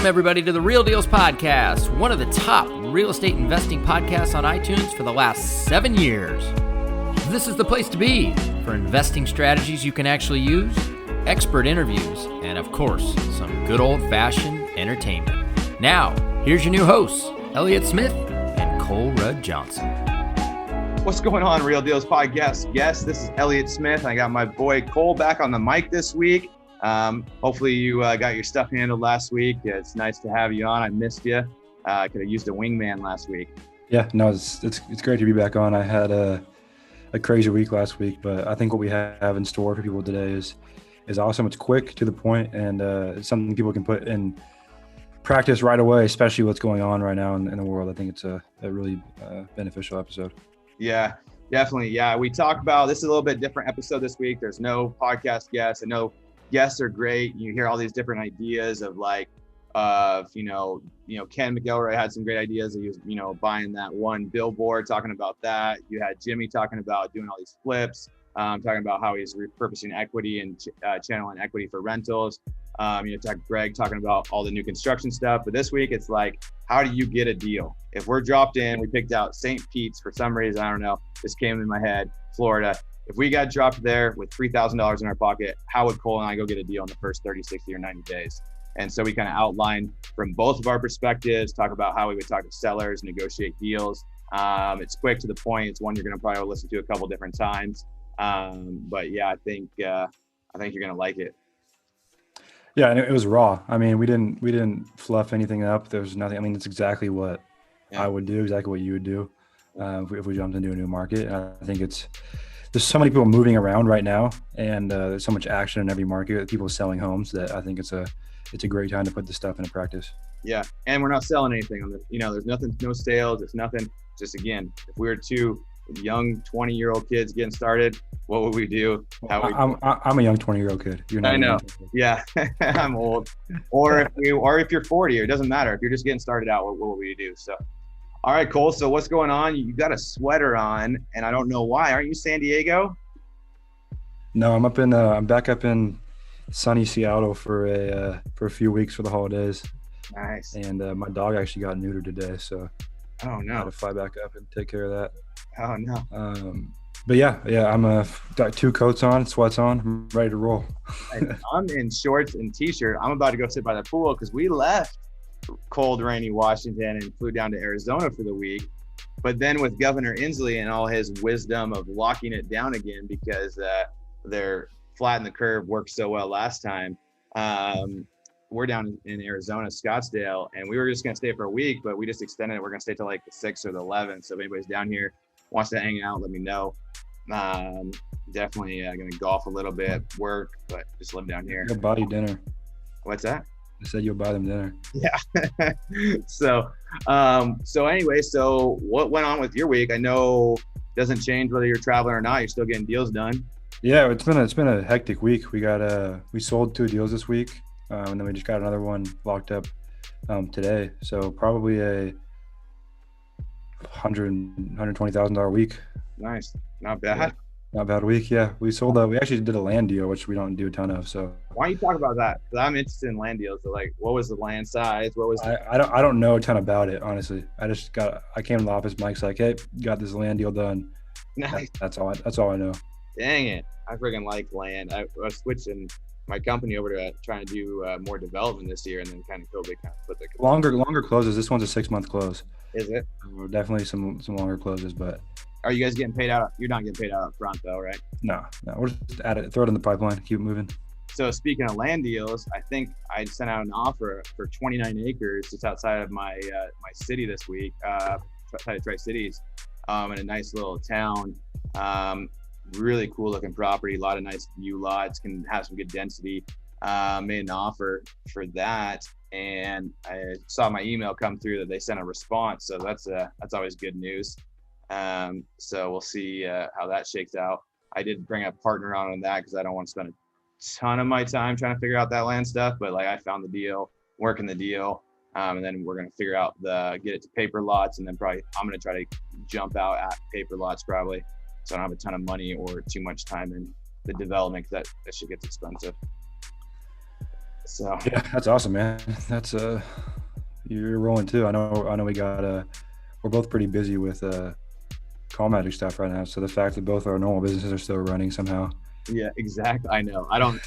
Welcome, everybody, to the Real Dealz podcast, one of the top real estate investing podcasts on iTunes for the last 7 years. This is the place to be for investing strategies you can actually use, expert interviews, and, of course, some good old-fashioned entertainment. Now, here's your new hosts, Elliott Smith and Cole Rudd Johnson. What's going on, Real Dealz podcast guests? This is Elliott Smith. I got my boy Cole back on the mic this week. Hopefully you got your stuff handled last week. It's nice to have you on. I missed you. I could have used a wingman last week. Yeah, no, it's great to be back on. I had a crazy week last week, but I think what we have in store for people today is awesome. It's quick, to the point, and it's something people can put in practice right away, especially what's going on right now in the world. I think it's a really beneficial episode. Yeah, definitely. Yeah, we talk about, this is a little bit different episode this week. There's no podcast guests. I know guests are great. You hear all these different ideas of Ken McElroy had some great ideas. He was, buying that one billboard, talking about that. You had Jimmy talking about doing all these flips, talking about how he's repurposing equity and channeling equity for rentals. Greg talking about all the new construction stuff. But this week, it's like, how do you get a deal? If we're dropped in, we picked out St. Pete's for some reason, I don't know, this came in my head, Florida. If we got dropped there with $3,000 in our pocket, how would Cole and I go get a deal in the first 30, 60, or 90 days? And so we kind of outlined from both of our perspectives, talk about how we would talk to sellers, negotiate deals. It's quick, to the point. It's one you're going to probably listen to a couple different times. But yeah, I think you're going to like it. Yeah, and it was raw. I mean, we didn't fluff anything up. There was nothing. I mean, it's exactly what I would do, exactly what you would do if we jumped into a new market. And I think there's so many people moving around right now, and there's so much action in every market, people selling homes, that I think it's a great time to put this stuff into practice. Yeah, and we're not selling anything on this. There's nothing, no sales. It's nothing. Just, again, if we were two young 20-year-old kids getting started, what would we do? I'm a young 20-year-old kid. You're not. I know. Yeah, I'm old. Or if you're 40, it doesn't matter. If you're just getting started out, what would we do? So. All right, Cole. So what's going on? You got a sweater on, and I don't know why. Aren't you San Diego? No, I'm back up in sunny Seattle for a few weeks for the holidays. Nice. And my dog actually got neutered today, so oh no, I had to fly back up and take care of that. Oh no. But yeah, I'm got 2 coats on, sweats on, I'm ready to roll. I'm in shorts and t-shirt. I'm about to go sit by the pool because we left cold, rainy Washington and flew down to Arizona for the week. But then with Governor Inslee and all his wisdom of locking it down again, because their flatten the curve worked so well last time, we're down in Arizona, Scottsdale, and we were just going to stay for a week, but we just extended it. We're going to stay till like the 6th or the 11th. So if anybody's down here, wants to hang out, let me know. Definitely going to golf a little bit, work, but just live down here. I'll buy you dinner. What's that? I said you'll buy them dinner. Yeah. So anyway, so what went on with your week? I know it doesn't change whether you're traveling or not. You're still getting deals done. Yeah, it's been a hectic week. We sold 2 deals this week, and then we just got another one locked up today. So probably a $120,000 week. Nice, not bad. Yeah. Not bad week, yeah. We actually did a land deal, which we don't do a ton of. So why don't you talk about that? Because I'm interested in land deals. So like, what was the land size? What was I don't know a ton about it, honestly. I came to the office, Mike's like, hey, got this land deal done. Nice. That's all I know. Dang it. I freaking like land. I was switching my company over to trying to do more development this year, and then kind of COVID kind of put the longer closes. This one's a 6-month close. Is it? Definitely some longer closes, but are you guys getting paid out? You're not getting paid out up front though, right? No. We're just at it, throw it in the pipeline, keep moving. So speaking of land deals, I think I sent out an offer for 29 acres just outside of my city this week, outside of Tri-Cities, in a nice little town. Really cool looking property, a lot of nice view lots, can have some good density. Made an offer for that, and I saw my email come through that they sent a response. So that's always good news. So we'll see how that shakes out. I did bring a partner on that because I don't want to spend a ton of my time trying to figure out that land stuff. But like, I found the deal, working the deal, and then we're going to figure out get it to paper lots, and then probably I'm going to try to jump out at paper lots probably, so I don't have a ton of money or too much time in the development, because that shit gets expensive. So yeah, that's awesome, man. That's you're rolling too. I know we got we're both pretty busy with call magic stuff right now. So the fact that both our normal businesses are still running somehow. yeah, exactly. I know. I don't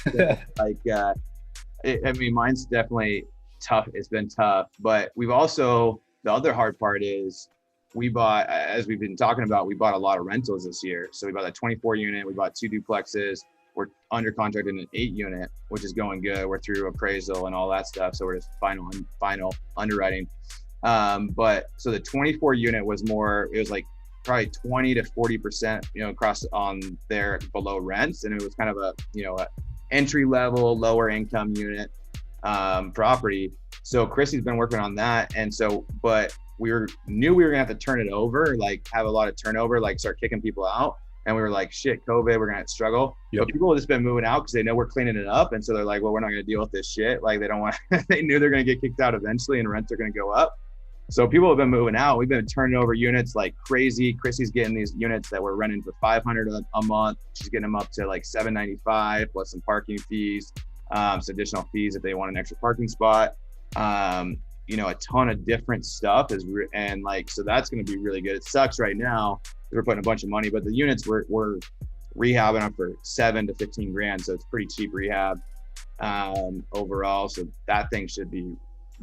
like. I mean, mine's definitely tough. It's been tough, but we've also, the other hard part is we bought, as we've been talking about, we bought a lot of rentals this year. So we bought a 24 unit, we bought 2 duplexes. We're under contract in an 8 unit, which is going good. We're through appraisal and all that stuff. So we're just final underwriting. But so the 24 unit was more, it was like probably 20 to 40%, across on there below rents. And it was kind of a entry level, lower income unit property. So Chrissy's been working on that. And so, but knew we were gonna have to turn it over, like have a lot of turnover, like start kicking people out. And we were like, shit, COVID, we're gonna struggle. Yep. But people have just been moving out because they know we're cleaning it up. And so they're like, well, we're not gonna deal with this shit. Like they don't want, they knew they're gonna get kicked out eventually and rents are gonna go up. So people have been moving out. We've been turning over units like crazy. Chrissy's getting these units that we're renting for $500 a month. She's getting them up to like $795 plus some parking fees, some additional fees if they want an extra parking spot. A ton of different stuff and like, so that's going to be really good. It sucks right now. We're putting a bunch of money, but the units we're rehabbing them for $7 to $15,000. So it's pretty cheap rehab overall. So that thing should be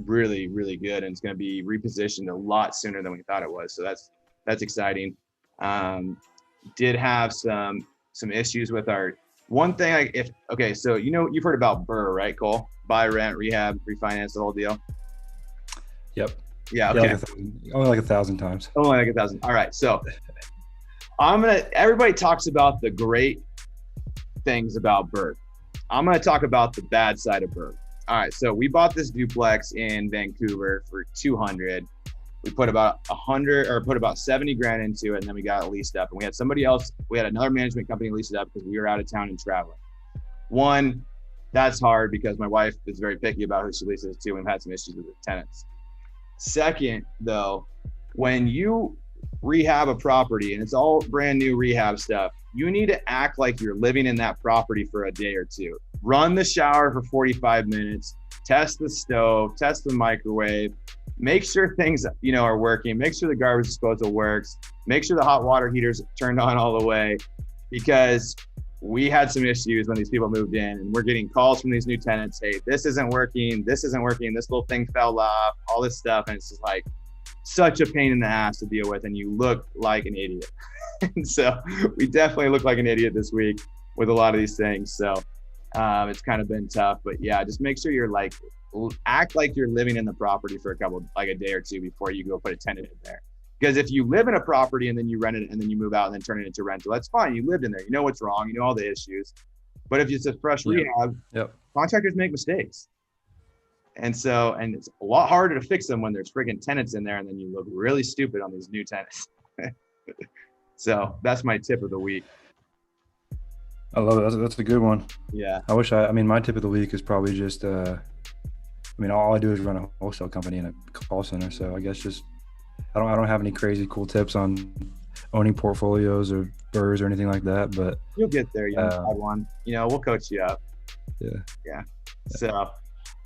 really, really good. And it's going to be repositioned a lot sooner than we thought it was. So that's exciting. Did have some issues with our one thing. So, you've heard about BRRRR, right, Cole? Buy, rent, rehab, refinance, the whole deal. Yep. Yeah. Okay. Only like 1,000 times. Only like 1,000. All right. So everybody talks about the great things about BRRRR. I'm going to talk about the bad side of BRRRR. All right. So we bought this duplex in Vancouver for $200,000. We put about $70,000 into it, and then we got it leased up. And we had another management company lease it up because we were out of town and traveling. One, that's hard because my wife is very picky about who she leases to. We've had some issues with the tenants. Second, though, when you rehab a property and it's all brand new rehab stuff, you need to act like you're living in that property for a day or two. Run the shower for 45 minutes, test the stove, test the microwave, make sure things, are working, make sure the garbage disposal works, make sure the hot water heater's turned on all the way, because we had some issues when these people moved in and we're getting calls from these new tenants. Hey, this isn't working. This little thing fell off, all this stuff. And it's just like such a pain in the ass to deal with. And you look like an idiot. And so we definitely look like an idiot this week with a lot of these things. So it's kind of been tough, but yeah, just make sure you're like, act like you're living in the property for a day or two before you go put a tenant in there. Because if you live in a property and then you rent it and then you move out and then turn it into rental, that's fine. You lived in there. You know what's wrong. You know all the issues. But if it's a fresh rehab, contractors make mistakes. And it's a lot harder to fix them when there's friggin' tenants in there and then you look really stupid on these new tenants. So that's my tip of the week. I love it. That's a good one. Yeah. My tip of the week is probably just, all I do is run a wholesale company and a call center. So I guess I don't have any crazy cool tips on owning portfolios or BRRRRs or anything like that, but you'll get there. You have one. We'll coach you up. Yeah. So,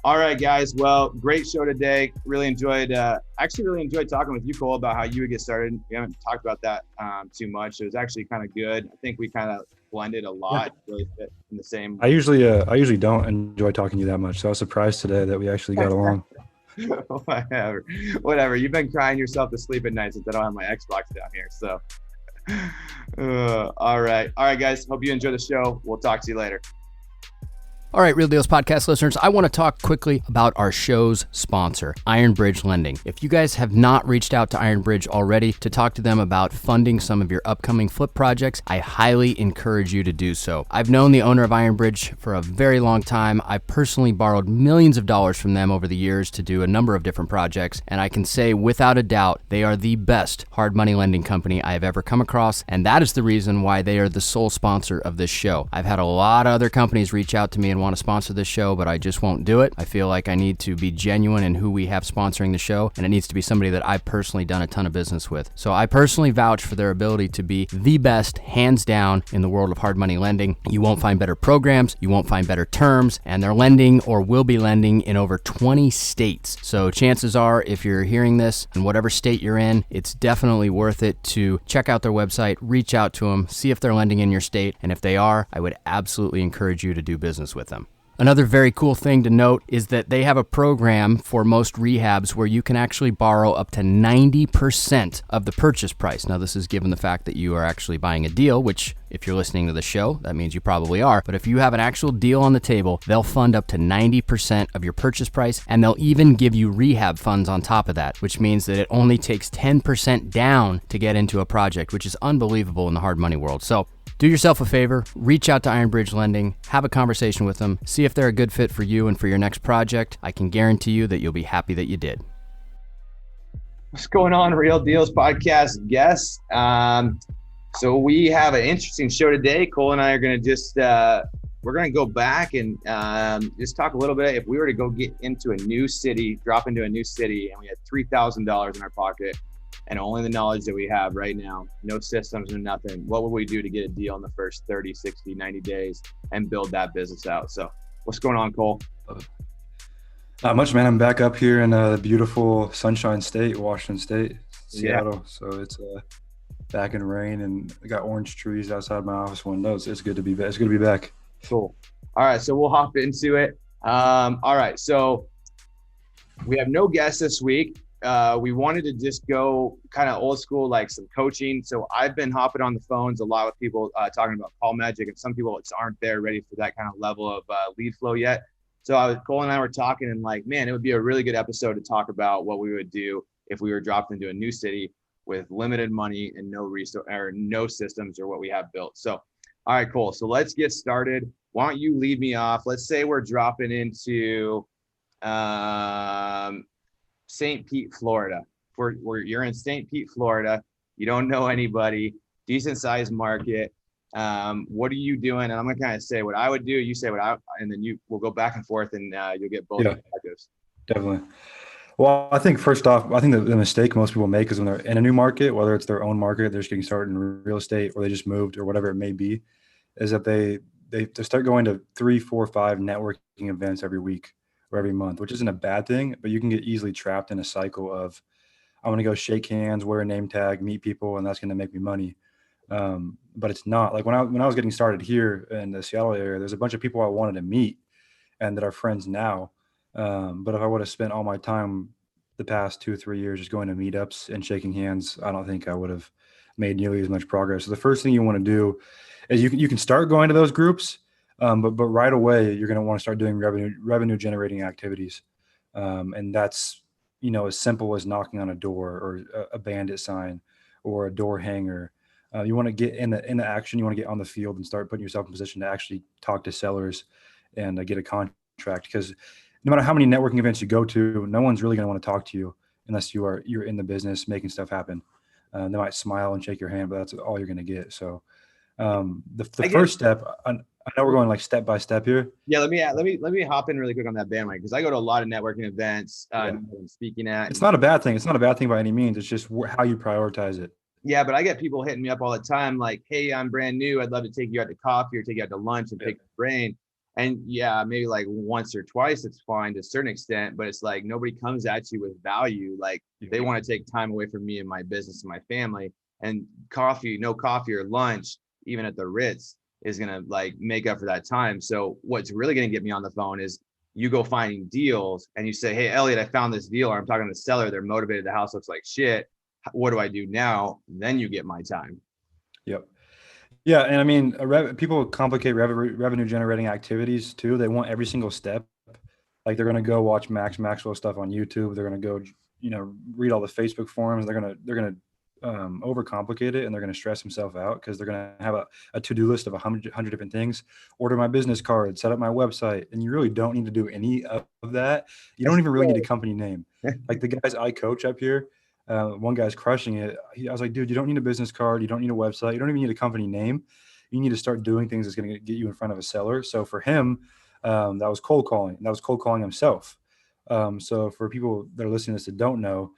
all right, guys. Well, great show today. Really enjoyed talking with you, Cole, about how you would get started. We haven't talked about that too much. It was actually kind of good. I think we kind of blended a lot. Yeah. Really fit in the same. I usually don't enjoy talking to you that much, so I was surprised today that we actually got along. Whatever. You've been crying yourself to sleep at night since I don't have my Xbox down here. So, all right, guys. Hope you enjoy the show. We'll talk to you later. All right, Real Dealz podcast listeners, I want to talk quickly about our show's sponsor, Iron Bridge Lending. If you guys have not reached out to Iron Bridge already to talk to them about funding some of your upcoming flip projects, I highly encourage you to do so. I've known the owner of Iron Bridge for a very long time. I personally borrowed millions of dollars from them over the years to do a number of different projects, and I can say without a doubt, they are the best hard money lending company I have ever come across, and that is the reason why they are the sole sponsor of this show. I've had a lot of other companies reach out to me and and want to sponsor this show, but I just won't do it. I feel like I need to be genuine in who we have sponsoring the show, and it needs to be somebody that I've personally done a ton of business with. So I personally vouch for their ability to be the best, hands down, in the world of hard money lending. You won't find better programs, you won't find better terms, and they're lending or will be lending in over 20 states. So chances are, if you're hearing this in whatever state you're in, it's definitely worth it to check out their website, reach out to them, see if they're lending in your state, and if they are, I would absolutely encourage you to do business with them. Another very cool thing to note is that they have a program for most rehabs where you can actually borrow up to 90% of the purchase price. Now, this is given the fact that you are actually buying a deal, which if you're listening to the show, that means you probably are. But if you have an actual deal on the table, they'll fund up to 90% of your purchase price, and they'll even give you rehab funds on top of that, which means that it only takes 10% down to get into a project, which is unbelievable in the hard money world. So do yourself a favor, reach out to Iron Bridge Lending, have a conversation with them, see if they're a good fit for you and for your next project. I can guarantee you that you'll be happy that you did. What's going on, Real Dealz podcast guests? So we have an interesting show today. Cole and I are going to we're going to go back and just talk a little bit. If we were to go get into a new city, drop into a new city, and we had $3,000 in our pocket, and only the knowledge that we have right now, no systems, no nothing, what would we do to get a deal in the first 30, 60, 90 days and build that business out? So what's going on, Cole? Not much, man. I'm back up here in the beautiful Sunshine State, Washington State, Seattle. Yeah. So it's back in rain, and I got orange trees outside my office windows. It's good to be back. It's good to be back. Cool. All right, so we'll hop into it. All right, so we have no guests this week. We wanted to just go kind of old school, like some coaching. So I've been hopping on the phones a lot with people talking about call magic, and some people just aren't there ready for that kind of level of lead flow yet. So Cole and I were talking, and like, man, it would be a really good episode to talk about what we would do if we were dropped into a new city with limited money and no resource or no systems or what we have built. So, all right, Cole. So let's get started. Why don't you lead me off? Let's say we're dropping into St. Pete, Florida. You're in St. Pete, Florida. You don't know anybody, decent sized market. What are you doing? And I'm gonna kind of say what I would do. You say what and then we'll go back and forth, and you'll get both perspectives. Definitely. Well, I think first off, I think the mistake most people make is when they're in a new market, whether it's their own market, they're just getting started in real estate, or they just moved, or whatever it may be, is that they start going to 3, 4, 5 networking events every week or every month, which isn't a bad thing, but you can get easily trapped in a cycle of, I'm going to go shake hands, wear a name tag, meet people, and that's going to make me money. But it's not. Like when I was getting started here in the Seattle area, there's a bunch of people I wanted to meet and that are friends now. But if I would have spent all my time the past 2 or 3 years just going to meetups and shaking hands, I don't think I would have made nearly as much progress. So the first thing you want to do is you can start going to those groups, but right away you're going to want to start doing revenue generating activities, and that's as simple as knocking on a door or a bandit sign or a door hanger. You want to get in the action. You want to get on the field and start putting yourself in position to actually talk to sellers and get a contract, because no matter how many networking events you go to, no one's really going to want to talk to you unless you're in the business making stuff happen. They might smile and shake your hand, but that's all you're going to get. So the first step, I know we're going like step by step here. Yeah, let me hop in really quick on that bandwagon, because I go to a lot of networking events. I'm speaking at. It's not a bad thing. It's not a bad thing by any means. It's just how you prioritize it. Yeah, but I get people hitting me up all the time, like, "Hey, I'm brand new. I'd love to take you out to coffee or take you out to lunch and pick your brain." And yeah, maybe like once or twice, it's fine to a certain extent, but it's like nobody comes at you with value. Like they want to take time away from me and my business and my family. And no coffee or lunch, even at the Ritz, is gonna like make up for that time. So what's really gonna get me on the phone is you go finding deals and you say, "Hey, Elliot, I found this deal," or I'm talking to the seller. They're motivated. The house looks like shit. What do I do now? Then you get my time. Yep. Yeah. And I mean, people complicate revenue generating activities too. They want every single step. Like they're going to go watch Maxwell stuff on YouTube. They're going to go, read all the Facebook forums. They're going to overcomplicate it, and they're going to stress themselves out because they're going to have a to-do list of 100 different things. Order my business card, set up my website. And you really don't need to do any of that. You don't even really need a company name. Like the guys I coach up here, one guy's crushing it. I was like, dude, you don't need a business card. You don't need a website. You don't even need a company name. You need to start doing things that's going to get you in front of a seller. So for him, that was cold calling. That was cold calling himself. So for people that are listening to this that don't know,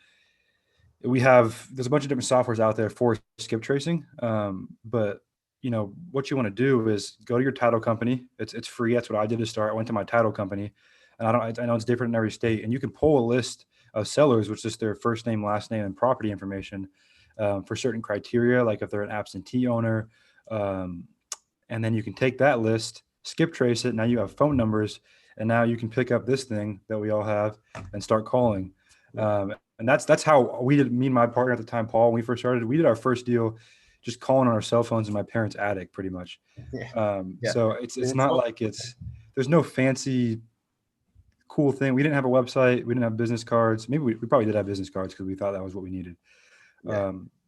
there's a bunch of different softwares out there for skip tracing. But what you want to do is go to your title company. It's free. That's what I did to start. I went to my title company, and I know it's different in every state, and you can pull a list of sellers, which is their first name, last name, and property information for certain criteria, like if they're an absentee owner. And then you can take that list, skip trace it. Now you have phone numbers, and now you can pick up this thing that we all have and start calling. And that's how we did. Me and my partner at the time, Paul, when we first started, we did our first deal just calling on our cell phones in my parents' attic, pretty much. So it's not like there's no fancy, cool thing. We didn't have a website. We didn't have business cards. Maybe we probably did have business cards because we thought that was what we needed.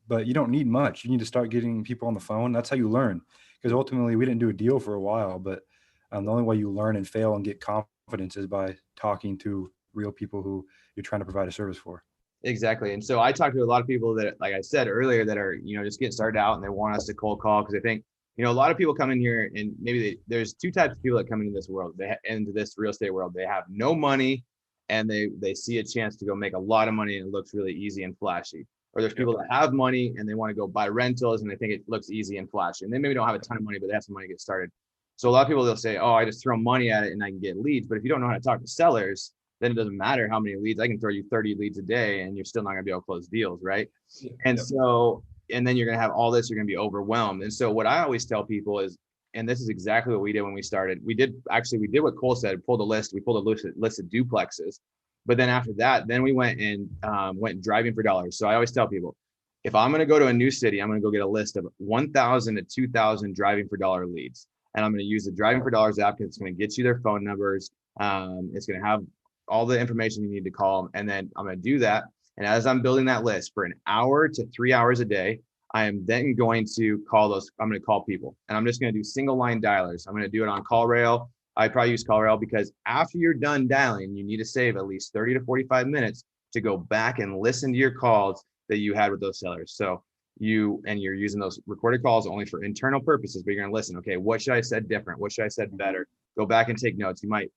But you don't need much. You need to start getting people on the phone. That's how you learn. Because ultimately, we didn't do a deal for a while, but the only way you learn and fail and get confidence is by talking to real people who you're trying to provide a service for. Exactly. And so I talked to a lot of people that, like I said earlier, that are, just getting started out and they want us to cold call because they think, a lot of people come in here and maybe there's two types of people that come into this world, into this real estate world. They have no money and they see a chance to go make a lot of money and it looks really easy and flashy. Or there's people that have money and they want to go buy rentals and they think it looks easy and flashy. And they maybe don't have a ton of money, but they have some money to get started. So a lot of people, they'll say, oh, I just throw money at it and I can get leads. But if you don't know how to talk to sellers, then it doesn't matter how many leads. I can throw you 30 leads a day and you're still not gonna be able to close deals, right? And then you're gonna have all this, you're gonna be overwhelmed. And so what I always tell people is, and this is exactly what we did when we started. We did what Cole said, we pulled a list of duplexes. But then after that, then we went driving for dollars. So I always tell people, if I'm going to go to a new city, I'm going to go get a list of 1,000 to 2,000 driving for dollar leads. And I'm going to use the driving for dollars app because it's going to get you their phone numbers. It's going to have all the information you need to call them. And then I'm going to do that. And as I'm building that list for an hour to 3 hours a day, I am then going to I'm going to call people and I'm just going to do single line dialers. I'm going to do it on CallRail. I probably use CallRail because after you're done dialing, you need to save at least 30 to 45 minutes to go back and listen to your calls that you had with those sellers. So you're using those recorded calls only for internal purposes, but you're going to listen. Okay, what should I have said different? What should I have said better? Go back and take notes. You might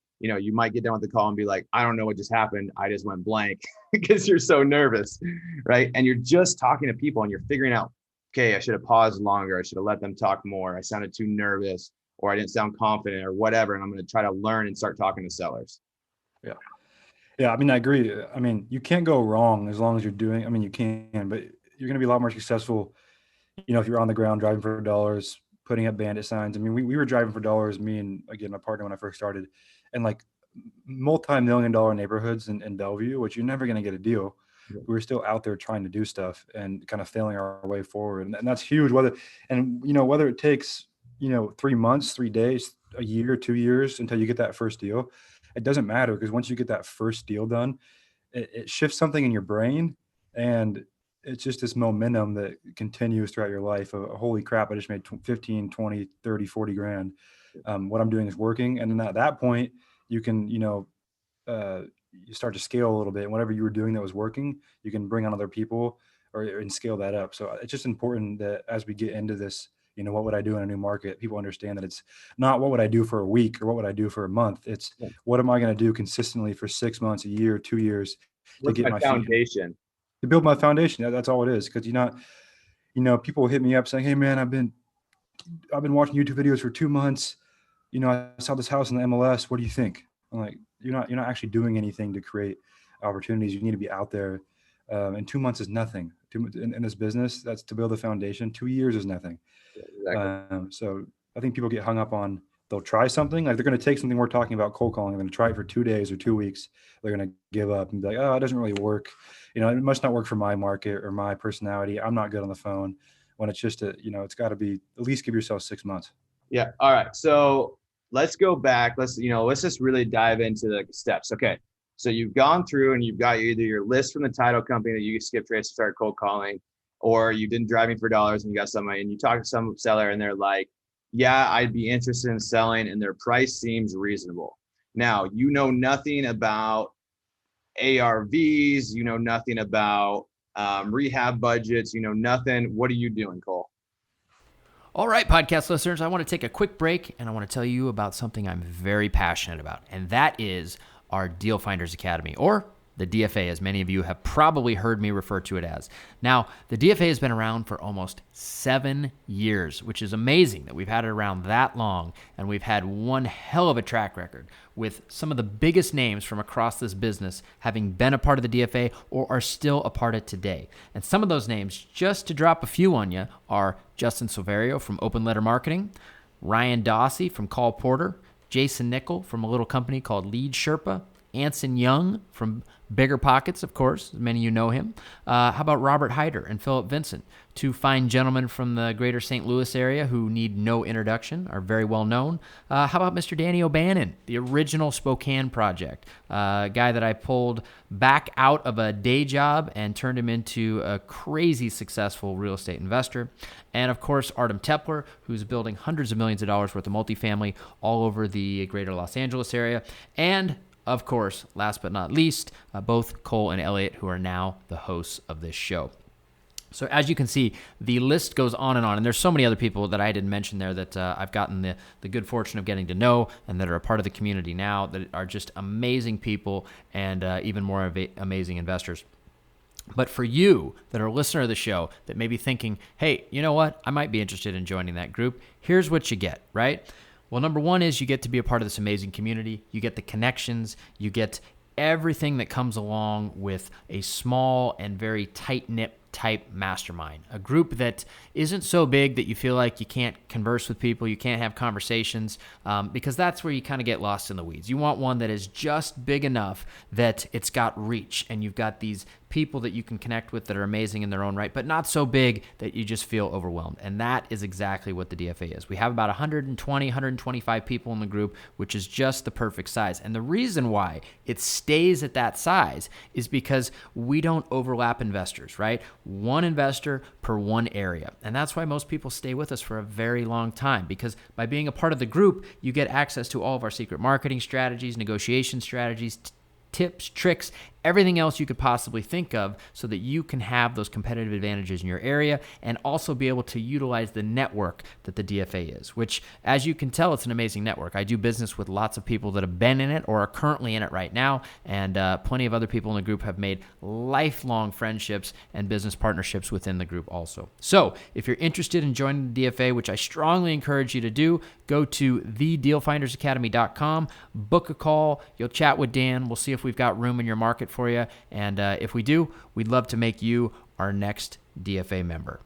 get done with the call and be like, I don't know what just happened. I just went blank because you're so nervous, right? And you're just talking to people and you're figuring out, okay, I should have paused longer. I should have let them talk more. I sounded too nervous, or I didn't sound confident or whatever. And I'm going to try to learn and start talking to sellers. Yeah. I mean, I agree. I mean, you can't go wrong as long as you can, but you're going to be a lot more successful, if you're on the ground driving for dollars, putting up bandit signs. I mean, we were driving for dollars, me and again, my partner, when I first started, and like multi-million-dollar neighborhoods in Bellevue, which you're never going to get a deal. We were still out there trying to do stuff and kind of failing our way forward. And that's huge. Whether it takes, 3 months, 3 days, a year, 2 years until you get that first deal, it doesn't matter, because once you get that first deal done, it shifts something in your brain, and it's just this momentum that continues throughout your life of, holy crap, I just made 15, 20, 30, 40 grand. What I'm doing is working. And then at that point, you can, you start to scale a little bit. And whatever you were doing that was working, you can bring on other people and scale that up. So it's just important that as we get into this, what would I do in a new market? People understand that it's not what would I do for a week or what would I do for a month. It's what am I going to do consistently for 6 months, a year, 2 years to get my foundation, to build my foundation. That's all it is. Because people hit me up saying, hey man, I've been watching YouTube videos for 2 months. I saw this house in the MLS. What do you think? I'm like, you're not actually doing anything to create opportunities. You need to be out there. And 2 months is nothing. In this business, that's to build a foundation. 2 years is nothing. Exactly. So I think people get hung up on, they'll try something, like they're going to take something we're talking about, cold calling. They're going to try it for 2 days or 2 weeks. They're going to give up and be like, oh, it doesn't really work. It must not work for my market or my personality. I'm not good on the phone. When it's just it's got to be, at least give yourself 6 months. Yeah. All right. So let's go back. Let's just really dive into the steps. Okay. So you've gone through and you've got either your list from the title company that you skip trace to start cold calling, or you've been driving for dollars and you got somebody and you talk to some seller and they're like, yeah, I'd be interested in selling, and their price seems reasonable. Now, you know nothing about ARVs, you know nothing about rehab budgets, you know nothing. What are you doing, Cole? All right, podcast listeners, I want to take a quick break and I want to tell you about something I'm very passionate about, and that is our Deal Finders Academy, or the DFA, as many of you have probably heard me refer to it as. Now, the DFA has been around for almost 7 years, which is amazing that we've had it around that long, and we've had one hell of a track record with some of the biggest names from across this business having been a part of the DFA or are still a part of it today. And some of those names, just to drop a few on you, are Justin Silverio from Open Letter Marketing, Ryan Dossie from Call Porter, Jason Nickel from a little company called Lead Sherpa, Anson Young from Bigger Pockets, of course, many of you know him. How about Robert Hyder and Philip Vincent, two fine gentlemen from the greater St. Louis area who need no introduction, are very well known. How about Mr. Danny O'Bannon, the original Spokane project, a guy that I pulled back out of a day job and turned him into a crazy successful real estate investor. And of course, Artem Tepler, who's building hundreds of millions of dollars worth of multifamily all over the greater Los Angeles area. And of course, last but not least, both Cole and Elliot, who are now the hosts of this show. So as you can see, the list goes on, and there's so many other people that I didn't mention there that I've gotten the good fortune of getting to know and that are a part of the community now that are just amazing people and even more amazing investors. But for you that are a listener of the show that may be thinking, hey, you know what? I might be interested in joining that group. Here's what you get, right? Well, number one is you get to be a part of this amazing community. You get the connections. You get everything that comes along with a small and very tight-knit type mastermind, a group that isn't so big that you feel like you can't converse with people, you can't have conversations, because that's where you kind of get lost in the weeds. You want one that is just big enough that it's got reach and you've got these people that you can connect with that are amazing in their own right, but not so big that you just feel overwhelmed. And that is exactly what the DFA is. We have about 120, 125 people in the group, which is just the perfect size. And the reason why it stays at that size is because we don't overlap investors, right? One investor per one area. And that's why most people stay with us for a very long time, because by being a part of the group, you get access to all of our secret marketing strategies, negotiation strategies, tips, tricks, everything else you could possibly think of so that you can have those competitive advantages in your area and also be able to utilize the network that the DFA is, which, as you can tell, it's an amazing network. I do business with lots of people that have been in it or are currently in it right now, and plenty of other people in the group have made lifelong friendships and business partnerships within the group also. So if you're interested in joining the DFA, which I strongly encourage you to do, go to thedealfindersacademy.com, book a call, you'll chat with Dan, we'll see if we've got room in your market for you, and if we do, we'd love to make you our next DFA member.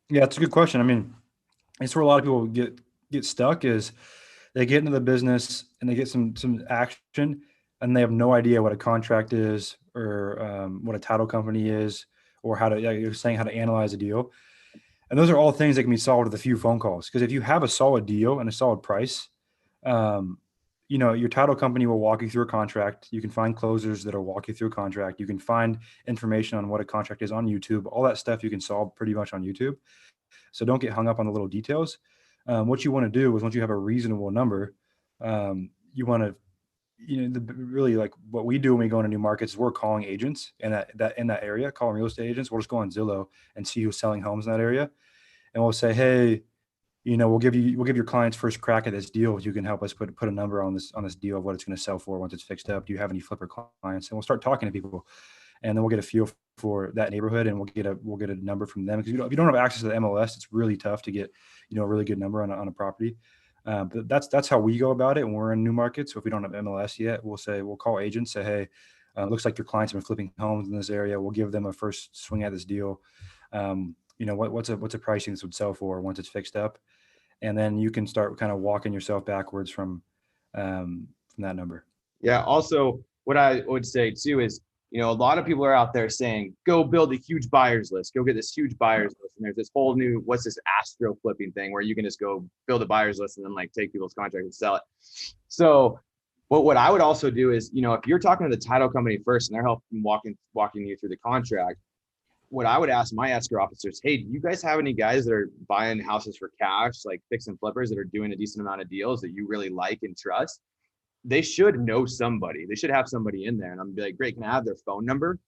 Yeah, it's a good question. I mean, it's where a lot of people get stuck is they get into the business and they get some action and they have no idea what a contract is or what a title company is or how to, like you're saying, how to analyze a deal. And those are all things that can be solved with a few phone calls. Because if you have a solid deal and a solid price, your title company will walk you through a contract. You can find closers that'll walk you through a contract. You can find information on what a contract is on YouTube. All that stuff you can solve pretty much on YouTube. So don't get hung up on the little details. What you want to do is once you have a reasonable number, you want to, really like what we do when we go into new markets is we're calling agents in that area, calling real estate agents. We'll just go on Zillow and see who's selling homes in that area. And we'll say, hey, we'll give your clients first crack at this deal. If you can help us put a number on this deal of what it's going to sell for once it's fixed up. Do you have any flipper clients? And we'll start talking to people, and then we'll get a feel for that neighborhood, and we'll get a number from them. Because if you don't have access to the MLS, it's really tough to get a really good number on a property. But that's how we go about it when we're in new markets. So if we don't have MLS yet, we'll call agents, say, hey, looks like your clients have been flipping homes in this area. We'll give them a first swing at this deal. What's a pricing this would sell for once it's fixed up, and then you can start kind of walking yourself backwards from that number. Yeah. Also, what I would say too is, a lot of people are out there saying, go build a huge buyers list, go get this huge buyers list. And there's this whole new, what's this astro flipping thing where you can just go build a buyers list and then like take people's contracts and sell it. So what I would also do is, if you're talking to the title company first and they're helping walking you through the contract, what I would ask my escrow officers, hey, do you guys have any guys that are buying houses for cash, like fix and flippers that are doing a decent amount of deals that you really like and trust? They should know somebody. They should have somebody in there. And I'm be like, great, can I have their phone number?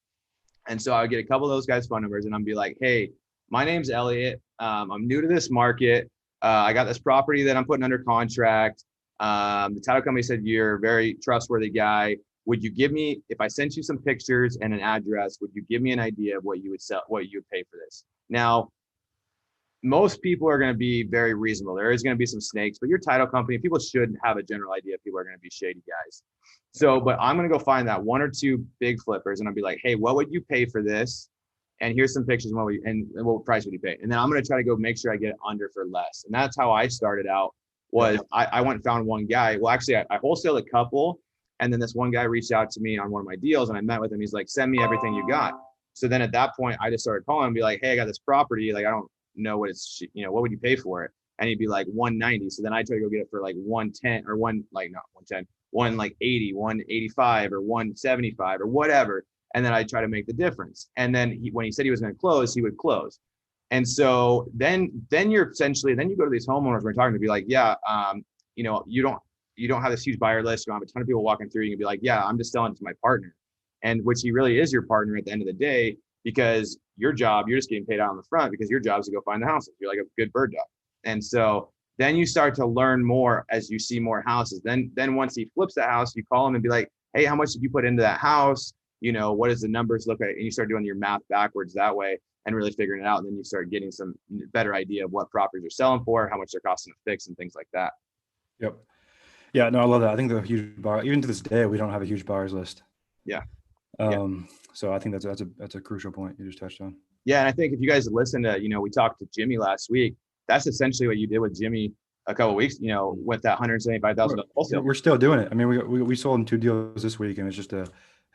And so I would get a couple of those guys' phone numbers and I'm be like, hey, my name's Elliot. I'm new to this market. I got this property that I'm putting under contract. The title company said you're a very trustworthy guy. Would you give me, if I sent you some pictures and an address, would you give me an idea of what you would sell, what you would pay for this? Now, most people are going to be very reasonable. There is going to be some snakes, but your title company, people should have a general idea if people are going to be shady guys. So, but I'm going to go find that one or two big flippers and I'll be like, hey, what would you pay for this? And here's some pictures and what price would you pay? And then I'm going to try to go make sure I get it under for less. And that's how I started out. Was I went and found one guy. Well, actually, I wholesaled a couple. And then this one guy reached out to me on one of my deals and I met with him. He's like, send me everything you got. So then at that point, I just started calling and be like, hey, I got this property. Like, I don't know what it's, what would you pay for it? And he'd be like 190. So then I try to go get it for like 110 or not 110, 180, 185 or 175 or whatever. And then I try to make the difference. And then when he said he was going to close, he would close. And so then you're essentially, then you go to these homeowners we're talking to be like, yeah, you don't have this huge buyer list. You don't have a ton of people walking through. You can be like, yeah, I'm just selling it to my partner. And which he really is your partner at the end of the day, because your job, you're just getting paid out on the front because your job is to go find the houses. You're like a good bird dog. And so then you start to learn more as you see more houses. Then once he flips the house, you call him and be like, hey, how much did you put into that house? What does the numbers look like? And you start doing your math backwards that way and really figuring it out. And then you start getting some better idea of what properties are selling for, how much they're costing to fix and things like that. Yep. Yeah, no, I love that. I think the huge buyer, even to this day, we don't have a huge buyers list. Yeah. So I think that's a crucial point you just touched on. Yeah. And I think if you guys listen to, we talked to Jimmy last week, that's essentially what you did with Jimmy a couple of weeks, with that $175,000 wholesale. We're still doing it. I mean, we sold him 2 deals this week and it's just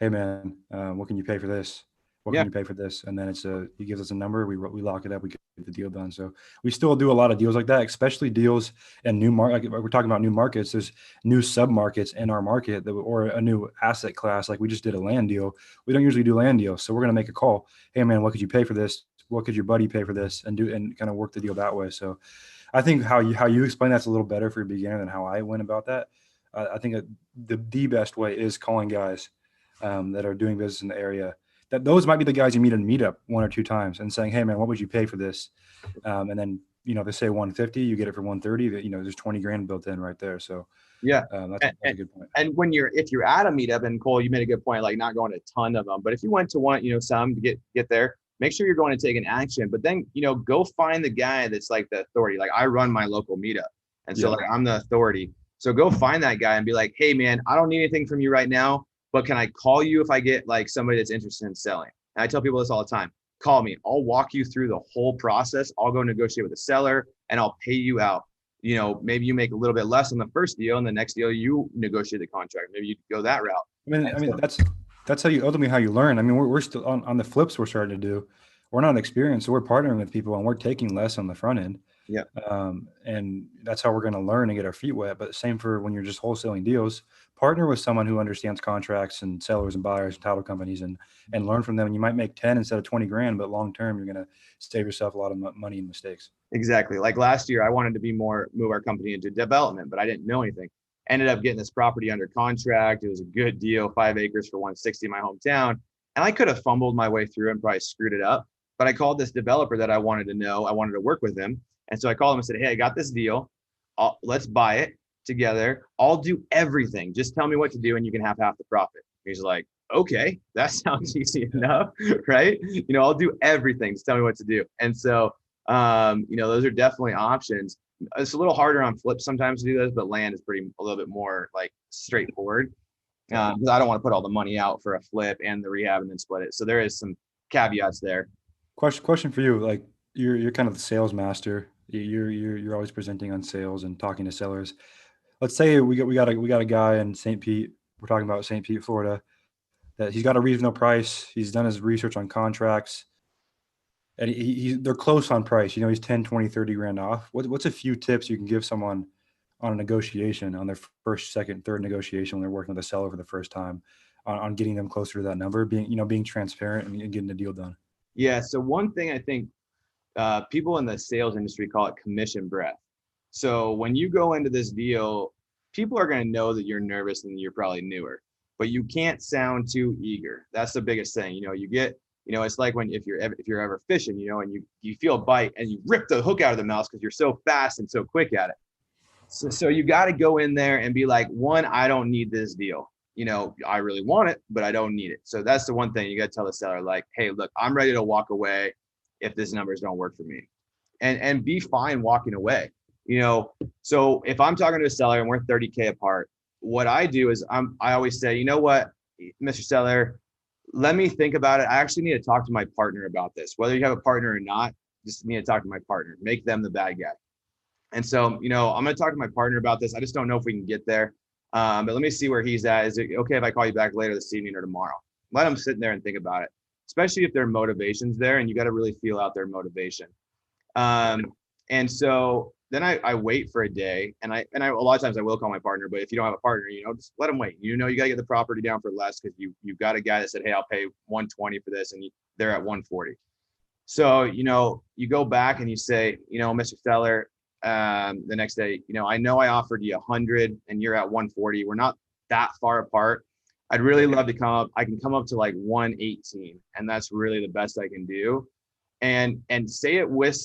hey man, what can you pay for this? What can you pay for this? And then he gives us a number, we lock it up, we get the deal done. So we still do a lot of deals like that, especially deals in new market. Like we're talking about new markets. There's new sub markets in our market or a new asset class. Like we just did a land deal. We don't usually do land deals. So we're going to make a call. Hey man, what could you pay for this? What could your buddy pay for this? And kind of work the deal that way. So I think how you explain that's a little better for a beginner than how I went about that. I think the best way is calling guys that are doing business in the area. That those might be the guys you meet in meetup 1 or 2 times and saying, hey man, what would you pay for this? And then, they say 150, you get it for 130, there's 20 grand built in right there. So yeah, that's a good point. And if you're at a meetup, and Cole, you made a good point, like not going to a ton of them, but if you went to one, some to get there, make sure you're going to take an action, but then, go find the guy that's like the authority. Like I run my local meetup. And so like I'm the authority. So go find that guy and be like, hey man, I don't need anything from you right now, but can I call you if I get like somebody that's interested in selling? And I tell people this all the time, call me. I'll walk you through the whole process. I'll go negotiate with the seller and I'll pay you out. Maybe you make a little bit less on the first deal and the next deal you negotiate the contract. Maybe you go that route. I mean, that's how you learn. I mean, we're still on the flips we're starting to do. We're not experienced, so we're partnering with people and we're taking less on the front end. Yeah. And that's how we're going to learn and get our feet wet. But same for when you're just wholesaling deals, partner with someone who understands contracts and sellers and buyers and title companies and learn from them. And you might make 10 instead of 20 grand, but long-term, you're going to save yourself a lot of money and mistakes. Exactly. Like last year, I wanted to move our company into development, but I didn't know anything. Ended up getting this property under contract. It was a good deal, 5 acres for 160 in my hometown. And I could have fumbled my way through and probably screwed it up. But I called this developer that I wanted to work with him. And so I called him and said, hey, I got this deal. Let's buy it together. I'll do everything. Just tell me what to do and you can have half the profit. He's like, okay, that sounds easy enough, right? I'll do everything. Just tell me what to do. And so, those are definitely options. It's a little harder on flips sometimes to do this, but land is a little bit more like straightforward because I don't want to put all the money out for a flip and the rehab and then split it. So there is some caveats there. Question for you. Like you're kind of the sales master. You're always presenting on sales and talking to sellers. Let's say we got a guy in St. Pete. We're talking about St. Pete, Florida, that he's got a reasonable price. He's done his research on contracts and they're close on price. He's 10, 20, 30 grand off. What's a few tips you can give someone on a negotiation, on their first, second, third negotiation when they're working with a seller for the first time on getting them closer to that number, being transparent and getting the deal done? Yeah. So one thing I think people in the sales industry call it commission breath. So when you go into this deal, people are going to know that you're nervous and you're probably newer, but you can't sound too eager. That's the biggest thing. You get It's like when if you're ever fishing, and you feel a bite and you rip the hook out of the mouth because you're so fast and so quick at it. So you got to go in there and be like, one, I don't need this deal. I really want it, but I don't need it. So that's the one thing you got to tell the seller, like, hey, look, I'm ready to walk away if this numbers don't work for me, and be fine walking away. So if I'm talking to a seller and we're 30K apart, what I do is I always say, you know what, Mr. Seller, let me think about it. I actually need to talk to my partner about this. Whether you have a partner or not, just need to talk to my partner, make them the bad guy. And so, I'm going to talk to my partner about this. I just don't know if we can get there. But let me see where he's at. Is it okay if I call you back later this evening or tomorrow? Let them sit there and think about it, especially if their motivation's there, and you got to really feel out their motivation. And so then I wait for a day, and I a lot of times I will call my partner, but if you don't have a partner, just let them wait. You got to get the property down for less because you've got a guy that said, hey, I'll pay 120 for this, and they're at 140. So, you go back and you say, Mr. Seller, the next day, I know I offered you 100 and you're at 140. We're not that far apart. I'd really love to come up. I can come up to like 118, and that's really the best I can do. And say it with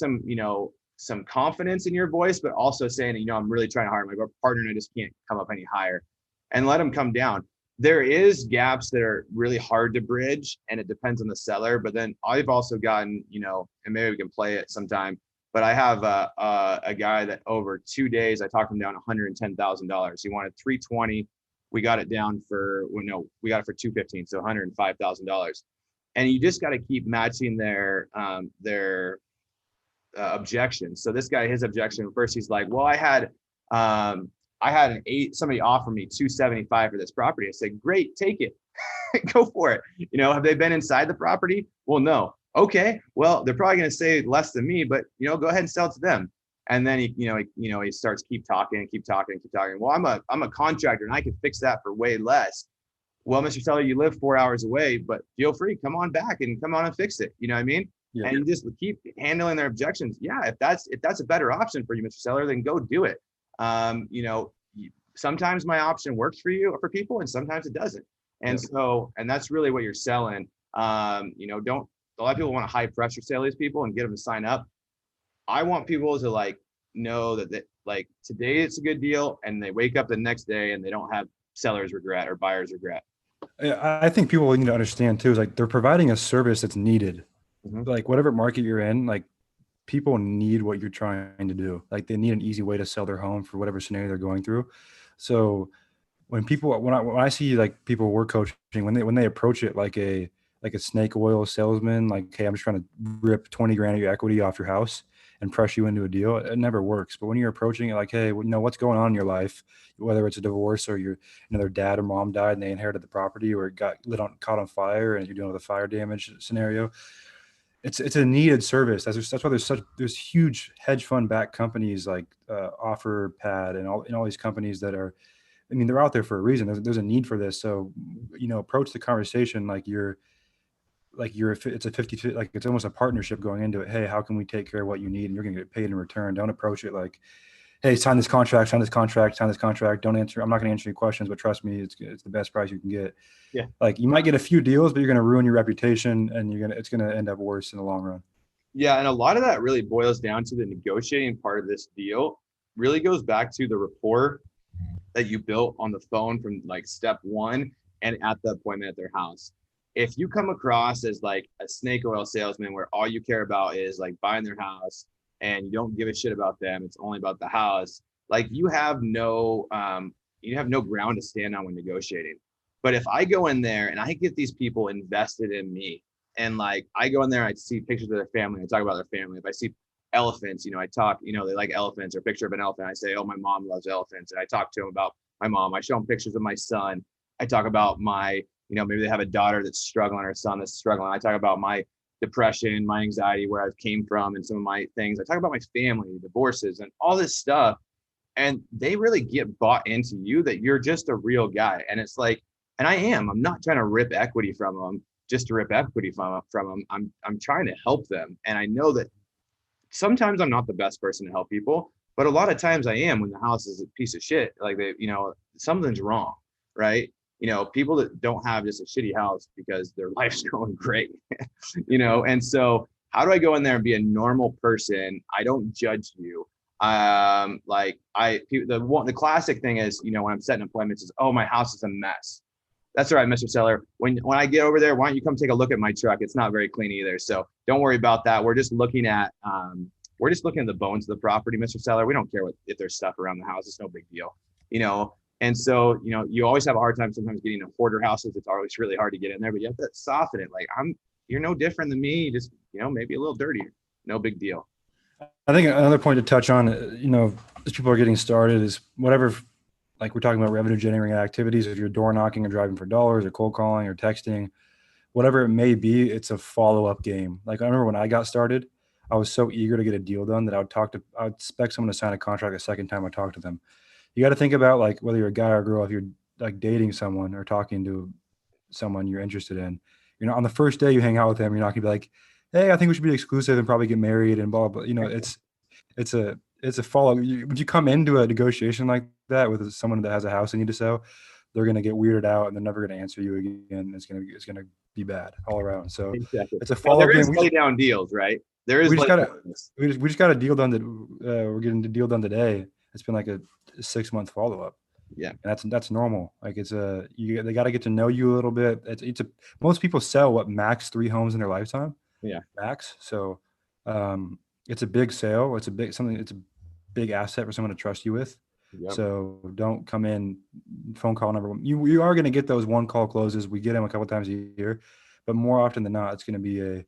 some confidence in your voice, but also saying, I'm really trying to hire my partner and I just can't come up any higher, and let them come down. There is gaps that are really hard to bridge, and it depends on the seller. But then I've also gotten, and maybe we can play it sometime, but I have a guy that over 2 days, I talked him down $110,000. He wanted 320. We got it down we got it for 215. So $105,000. And you just got to keep matching their objections. So this guy, his objection first, he's like, well, I had somebody offer me 275 for this property. I said, great, take it. Go for it. Have they been inside the property? Well, no. Okay, well, they're probably going to say less than me, but go ahead and sell it to them. And then he starts keep talking. Well, I'm a contractor and I can fix that for way less. Well, Mr. Seller, you live 4 hours away, but feel free, come on back and come on and fix it. You know what I mean? Yeah. And you just keep handling their objections. Yeah, if that's a better option for you, Mr. Seller, then go do it. Sometimes my option works for people, and sometimes it doesn't. And so that's really what you're selling. A lot of people want to high pressure sell these people and get them to sign up. I want people to know that today it's a good deal, and they wake up the next day and they don't have seller's regret or buyer's regret. I think people need to understand too, is they're providing a service that's needed. Mm-hmm. Whatever market you're in, people need what you're trying to do. They need an easy way to sell their home for whatever scenario they're going through. So when I see people we're coaching, when they approach it like a snake oil salesman, hey, I'm just trying to rip 20 grand of your equity off your house and press you into a deal, it never works. But when you're approaching it hey, what's going on in your life, whether it's a divorce or their dad or mom died and they inherited the property, or it got caught on fire and you're dealing with a fire damage scenario, it's a needed service. That's why there's huge hedge fund backed companies like OfferPad and all these companies that are, they're out there for a reason. There's a need for this. So, approach the conversation it's a 50, it's almost a partnership going into it. Hey, how can we take care of what you need, and you're going to get paid in return? Don't approach it hey, sign this contract. Don't answer. I'm not going to answer your questions, but trust me, it's the best price you can get. Yeah. You might get a few deals, but you're going to ruin your reputation, and it's going to end up worse in the long run. Yeah. And a lot of that really boils down to the negotiating part of this deal. Really goes back to the rapport that you built on the phone from step one and at the appointment at their house. If you come across as a snake oil salesman where all you care about is buying their house and you don't give a shit about them, it's only about the house, you have no ground to stand on when negotiating. But if I go in there and I get these people invested in me, and I go in there, I see pictures of their family, I talk about their family. If I see elephants, I talk, they like elephants, or a picture of an elephant, I say, oh, my mom loves elephants. And I talk to them about my mom. I show them pictures of my son. I talk about my, maybe they have a daughter that's struggling or a son that's struggling. I talk about my depression, my anxiety, where I came from, and some of my things. I talk about my family, divorces, and all this stuff. And they really get bought into you that you're just a real guy. And it's and I'm not trying to rip equity from them just to rip equity from them. I'm trying to help them. And I know that sometimes I'm not the best person to help people, but a lot of times I am when the house is a piece of shit. Something's wrong, right? people that don't have just a shitty house because their life's going great, and so how do I go in there and be a normal person? I don't judge you. The classic thing is, when I'm setting appointments is, oh, my house is a mess. That's all right, Mr. Seller. When I get over there, why don't you come take a look at my truck? It's not very clean either. So don't worry about that. We're just looking at the bones of the property, Mr. Seller. We don't care if there's stuff around the house. It's no big deal, And so, you always have a hard time sometimes getting in hoarder houses. It's always really hard to get in there, but you have to soften it. Like, you're no different than me, just, maybe a little dirtier. No big deal. I think another point to touch on, as people are getting started is whatever, like we're talking about revenue generating activities, if you're door knocking or driving for dollars or cold calling or texting, whatever it may be, it's a follow-up game. Like I remember when I got started, I was so eager to get a deal done that I would expect someone to sign a contract the second time I talked to them. You got to think about like whether you're a guy or a girl, if you're like dating someone or talking to someone you're interested in, on the first day you hang out with them, you're not gonna be like, hey, I think we should be exclusive and probably get married and blah, blah. It's a follow. Would you come into a negotiation like that with someone that has a house they need to sell, they're going to get weirded out and they're never going to answer you again. It's going to be bad all around. So exactly. It's a follow game. There is lay down deals, right? There is. We just got a deal done we're getting the deal done today. It's been like a 6-month follow up. Yeah, and that's normal. Like they got to get to know you a little bit. Most people sell max 3 homes in their lifetime. Yeah, max. So it's a big sale. It's a big asset for someone to trust you with. Yep. So don't come in phone call number one. You are going to get those one call closes. We get them a couple times a year, but more often than not, it's going to be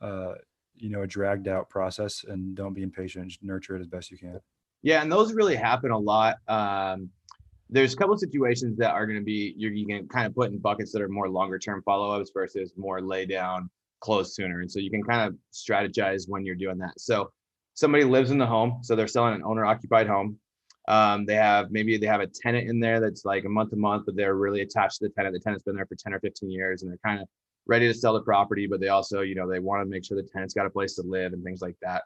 a dragged out process. And don't be impatient. Just nurture it as best you can. Yeah, and those really happen a lot. There's a couple of situations that are going to be you can kind of put in buckets that are more longer term follow-ups versus more lay down, close sooner. And so you can kind of strategize when you're doing that. So somebody lives in the home, so they're selling an owner occupied home. They have a tenant in there that's like a month to month, but they're really attached to the tenant. The tenant's been there for 10 or 15 years and they're kind of ready to sell the property, but they also, they want to make sure the tenant's got a place to live and things like that.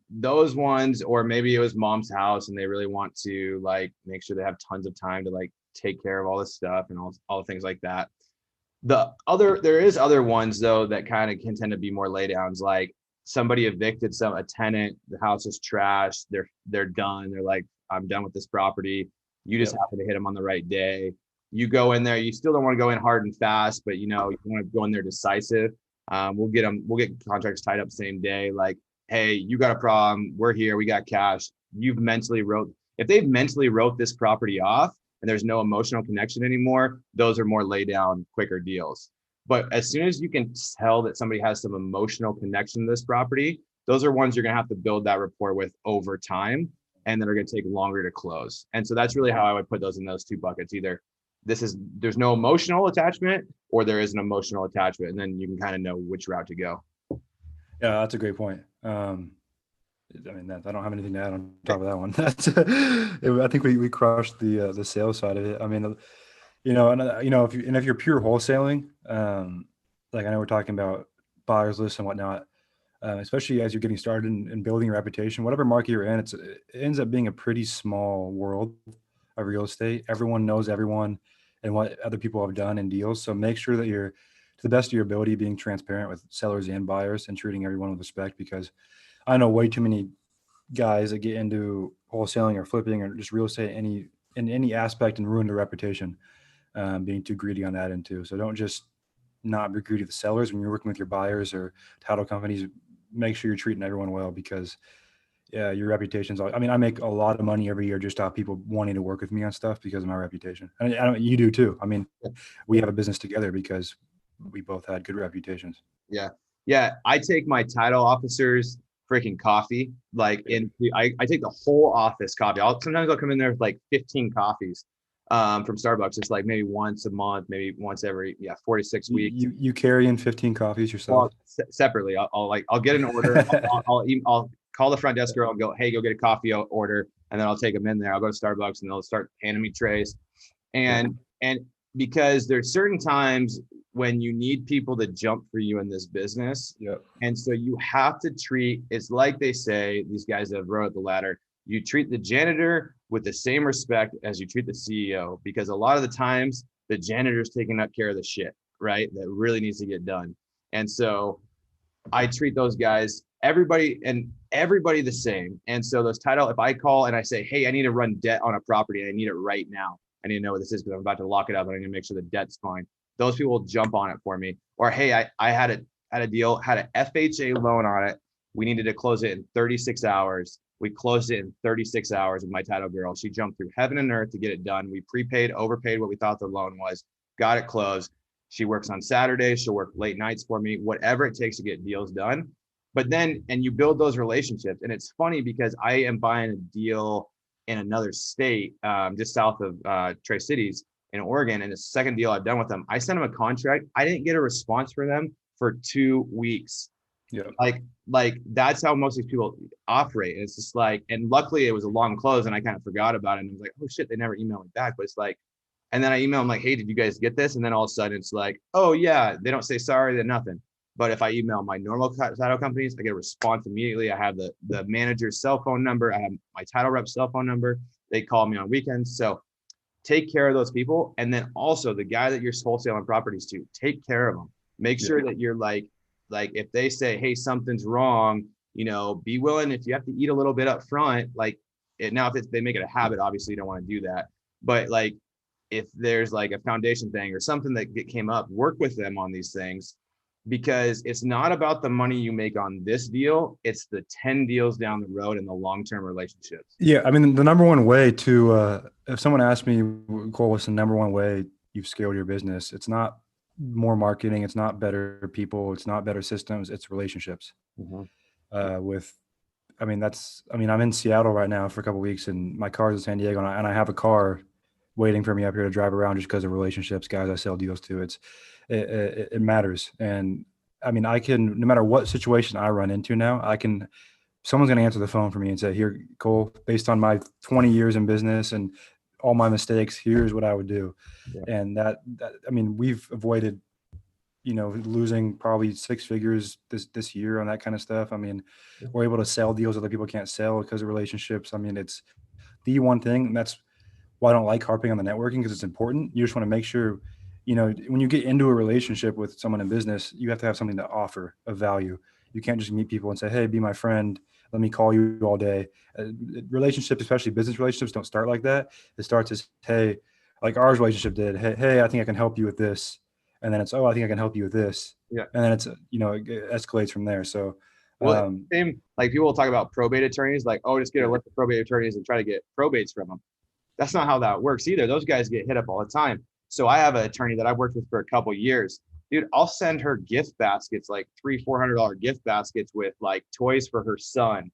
Those ones, or maybe it was mom's house and they really want to like make sure they have tons of time to like take care of all this stuff and all the things like that. There is other ones though that kind of can tend to be more lay downs, like somebody evicted a tenant, the house is trashed, they're done, they're like, I'm done with this property. You just happen to hit them on the right day. You go in there, you still don't want to go in hard and fast, but you want to go in there decisive. We'll get contracts tied up same day. Like, hey, you got a problem, we're here, we got cash. If they've mentally wrote this property off and there's no emotional connection anymore, those are more lay down, quicker deals. But as soon as you can tell that somebody has some emotional connection to this property, those are ones you're going to have to build that rapport with over time and that are going to take longer to close. And so that's really how I would put those in those 2 buckets. Either there's no emotional attachment or there is an emotional attachment, and then you can kind of know which route to go. Yeah, that's a great point. I don't have anything to add on top of that one. I think we crushed the sales side of it. I mean, if you're pure wholesaling, like I know we're talking about buyers lists and whatnot, especially as you're getting started and building your reputation, whatever market you're in, it ends up being a pretty small world of real estate. Everyone knows everyone and what other people have done in deals. So make sure that you're, to the best of your ability, being transparent with sellers and buyers and treating everyone with respect, because I know way too many guys that get into wholesaling or flipping or just real estate in any aspect and ruin their reputation, being too greedy on that end too. So don't just not be greedy with sellers when you're working with your buyers or title companies. Make sure you're treating everyone well, because your reputation's I make a lot of money every year just off people wanting to work with me on stuff because of my reputation. And you do too. I mean, we have a business together because we both had good reputations. Yeah. I take my title officers freaking coffee. I take the whole office coffee. Sometimes I'll come in there with like 15 coffees from Starbucks. It's like maybe once a month, maybe once every 4 to 6 weeks. You carry in 15 coffees yourself? Well, separately. I'll get an order. I'll call the front desk girl and go, hey, go get a coffee order, and then I'll take them in there. I'll go to Starbucks and they'll start handing me trays. And because there's certain times when you need people to jump for you in this business. Yep. And so you have to treat, it's like they say, these guys that have rode the ladder, you treat the janitor with the same respect as you treat the CEO, because a lot of the times the janitor's taking up care of the shit, right? That really needs to get done. And so I treat those guys, everybody the same. And so those title, if I call and I say, hey, I need to run debt on a property, I need it right now, I need to know what this is because I'm about to lock it up and I need to make sure the debt's fine. Those people will jump on it for me. Or, hey, I had a deal, had an FHA loan on it. We needed to close it in 36 hours. We closed it in 36 hours with my title girl. She jumped through heaven and earth to get it done. We prepaid, overpaid what we thought the loan was, got it closed. She works on Saturdays. She'll work late nights for me, whatever it takes to get deals done. But then, and you build those relationships. And it's funny because I am buying a deal in another state, just south of Tri-Cities in Oregon. And the second deal I've done with them, I sent them a contract. I didn't get a response from them for 2 weeks. Yeah. Like that's how most of these people operate. And it's just like, and luckily it was a long close and I kind of forgot about it. And I was like, oh shit, they never emailed me back. But it's like, and then I email them like, hey, did you guys get this? And then all of a sudden it's like, oh yeah, they don't say sorry, then nothing. But if I email my normal title companies, I get a response immediately. I have the manager's cell phone number. I have my title rep's cell phone number. They call me on weekends. So take care of those people. And then also the guy that you're wholesaling properties to, take care of them. Make sure that you're like if they say, hey, something's wrong, be willing, if you have to eat a little bit up front, now if they make it a habit, obviously you don't want to do that. But like, if there's like a foundation thing or something that came up, work with them on these things, because it's not about the money you make on this deal. It's the 10 deals down the road and the long-term relationships. Yeah. I mean, the number one way to, if someone asked me, Cole, what's the number one way you've scaled your business? It's not more marketing. It's not better people. It's not better systems. It's relationships. I'm in Seattle right now for a couple of weeks and my car's in San Diego and I have a car waiting for me up here to drive around just because of relationships, guys I sell deals to. It matters. And I mean, I can, no matter what situation I run into now, someone's going to answer the phone for me and say, here, Cole, based on my 20 years in business and all my mistakes, here's what I would do. Yeah. And that, I mean, we've avoided, losing probably 6 figures this year on that kind of stuff. I mean, we're able to sell deals other people can't sell because of relationships. I mean, it's the one thing, and that's why I don't like harping on the networking, because it's important. You just want to make sure, when you get into a relationship with someone in business, you have to have something to offer of value. You can't just meet people and say, hey, be my friend. Let me call you all day. Relationships, especially business relationships, don't start like that. It starts as, hey, like ours relationship did. Hey, I think I can help you with this. And then it's, oh, I think I can help you with this. Yeah. And then it's, it escalates from there. So, same, like people will talk about probate attorneys, like, oh, just get a list of probate attorneys and try to get probates from them. That's not how that works either. Those guys get hit up all the time. So I have an attorney that I've worked with for a couple of years. Dude, I'll send her gift baskets, like $300-$400 gift baskets with like toys for her son,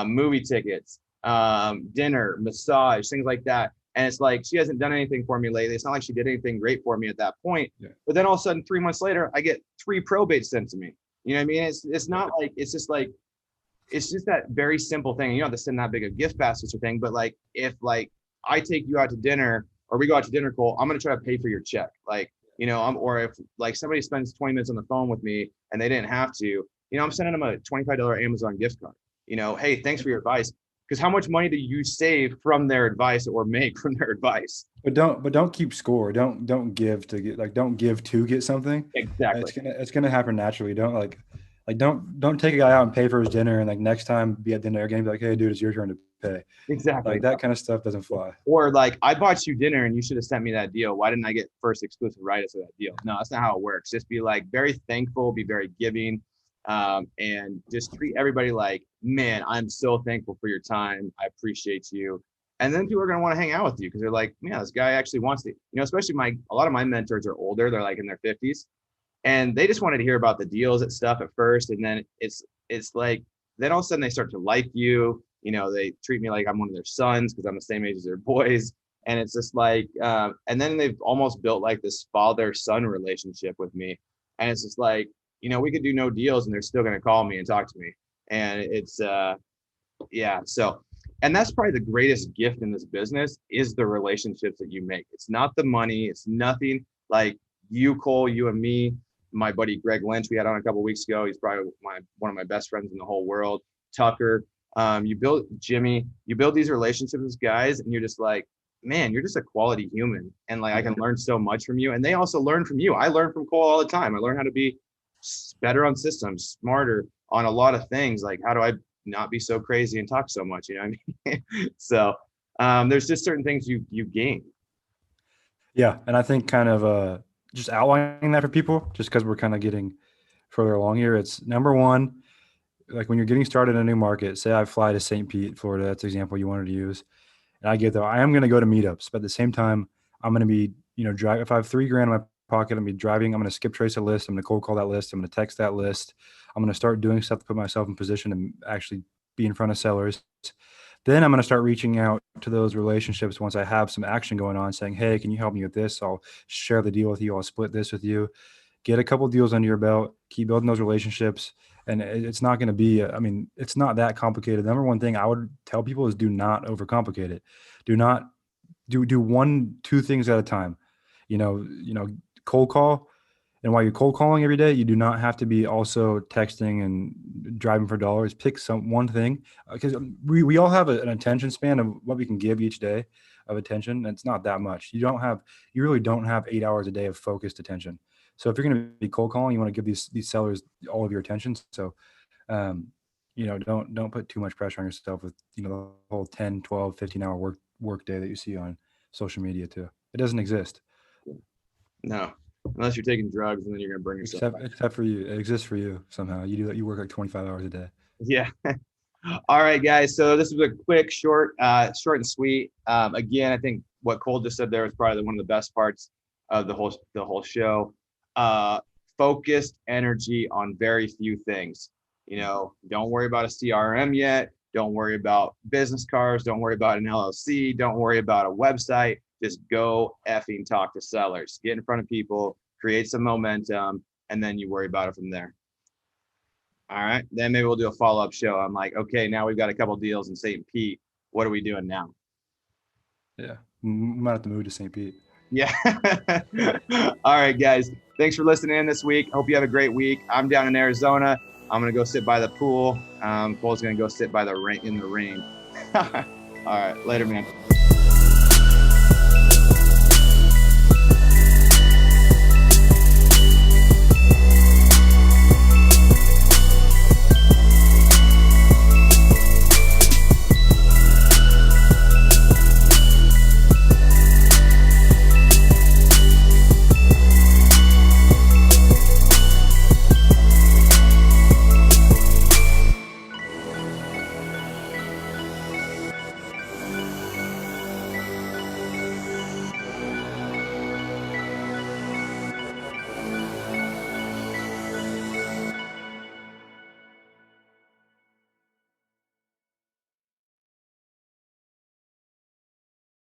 movie tickets, dinner, massage, things like that. And it's like, she hasn't done anything for me lately. It's not like she did anything great for me at that point. Yeah. But then all of a sudden, 3 months later, I get 3 probates sent to me. You know what I mean? It's not like, it's just that very simple thing. You don't have to send that big of gift baskets or thing, but like, if like I take you out to dinner or we go out to dinner, Cole, I'm going to try to pay for your check. Like, or if like somebody spends 20 minutes on the phone with me and they didn't have to, I'm sending them a $25 Amazon gift card. Hey, thanks for your advice. Because how much money do you save from their advice or make from their advice? But don't keep score. Don't give to get, like, don't give to get something. Exactly. It's gonna happen naturally. Don't don't take a guy out and pay for his dinner and like next time be at dinner again, be like, hey dude, it's your turn to pay. Exactly. Like that kind of stuff doesn't fly. Or like, I bought you dinner and you should have sent me that deal. Why didn't I get first exclusive rights to that deal? No, that's not how it works. Just be like very thankful, be very giving. And just treat everybody like, man, I'm so thankful for your time. I appreciate you. And then people are going to want to hang out with you because they're like, yeah, this guy actually wants to, especially a lot of my mentors are older. They're like in their 50s and they just wanted to hear about the deals and stuff at first. And then it's like, then all of a sudden they start to like you, they treat me like I'm one of their sons because I'm the same age as their boys. And it's just like, and then they've almost built like this father-son relationship with me. And it's just like, we could do no deals and they're still going to call me and talk to me. And it's, So, and that's probably the greatest gift in this business is the relationships that you make. It's not the money. It's nothing like you, Cole, you and me, my buddy, Greg Lynch, we had on a couple of weeks ago. He's probably one of my best friends in the whole world. Tucker, You build these relationships with guys, and you're just like, man, you're just a quality human. And like, I can learn so much from you. And they also learn from you. I learn from Cole all the time. I learn how to be better on systems, smarter on a lot of things. Like, how do I not be so crazy and talk so much? You know what I mean? So there's just certain things you gain. Yeah. And I think kind of just outlining that for people, just because we're kind of getting further along here. It's number one, like when you're getting started in a new market, say I fly to St. Pete, Florida, that's the example you wanted to use. And I get there, I am going to go to meetups, but at the same time, I'm going to be, drive. If I have $3,000 in my pocket, I'm going to be driving. I'm going to skip trace a list. I'm going to cold call that list. I'm going to text that list. I'm going to start doing stuff to put myself in position to actually be in front of sellers. Then I'm going to start reaching out to those relationships once I have some action going on, saying, hey, can you help me with this? I'll share the deal with you. I'll split this with you. Get a couple deals under your belt, keep building those relationships. And it's not going to be, it's not that complicated. The number one thing I would tell people is do not overcomplicate it. Do not do 1-2 things at a time. Cold call. And while you're cold calling every day, you do not have to be also texting and driving for dollars. Pick one thing, because we all have an attention span of what we can give each day of attention. And it's not that much. You really don't have 8 hours a day of focused attention. So if you're going to be cold calling, you want to give these sellers all of your attention. So, don't put too much pressure on yourself with, the whole 10, 12, 15-hour work day that you see on social media too. It doesn't exist. No, unless you're taking drugs, and then you're going to bring yourself except for you. It exists for you somehow. You do that. You work like 25 hours a day. Yeah. All right, guys. So this was a quick, short and sweet. Again, I think what Cole just said there was probably one of the best parts of the whole show. Focused energy on very few things. Don't worry about a CRM yet. Don't worry about business cards. Don't worry about an LLC. Don't worry about a website. Just go effing talk to sellers. Get in front of people, create some momentum, and then you worry about it from there. All right. Then maybe we'll do a follow-up show. I'm like, okay, now we've got a couple deals in St. Pete. What are we doing now? Yeah. We might have to move to St. Pete. Yeah. All right, guys. Thanks for listening in this week. Hope you have a great week. I'm down in Arizona. I'm going to go sit by the pool. Cole's going to go sit in the rain. All right. Later, man.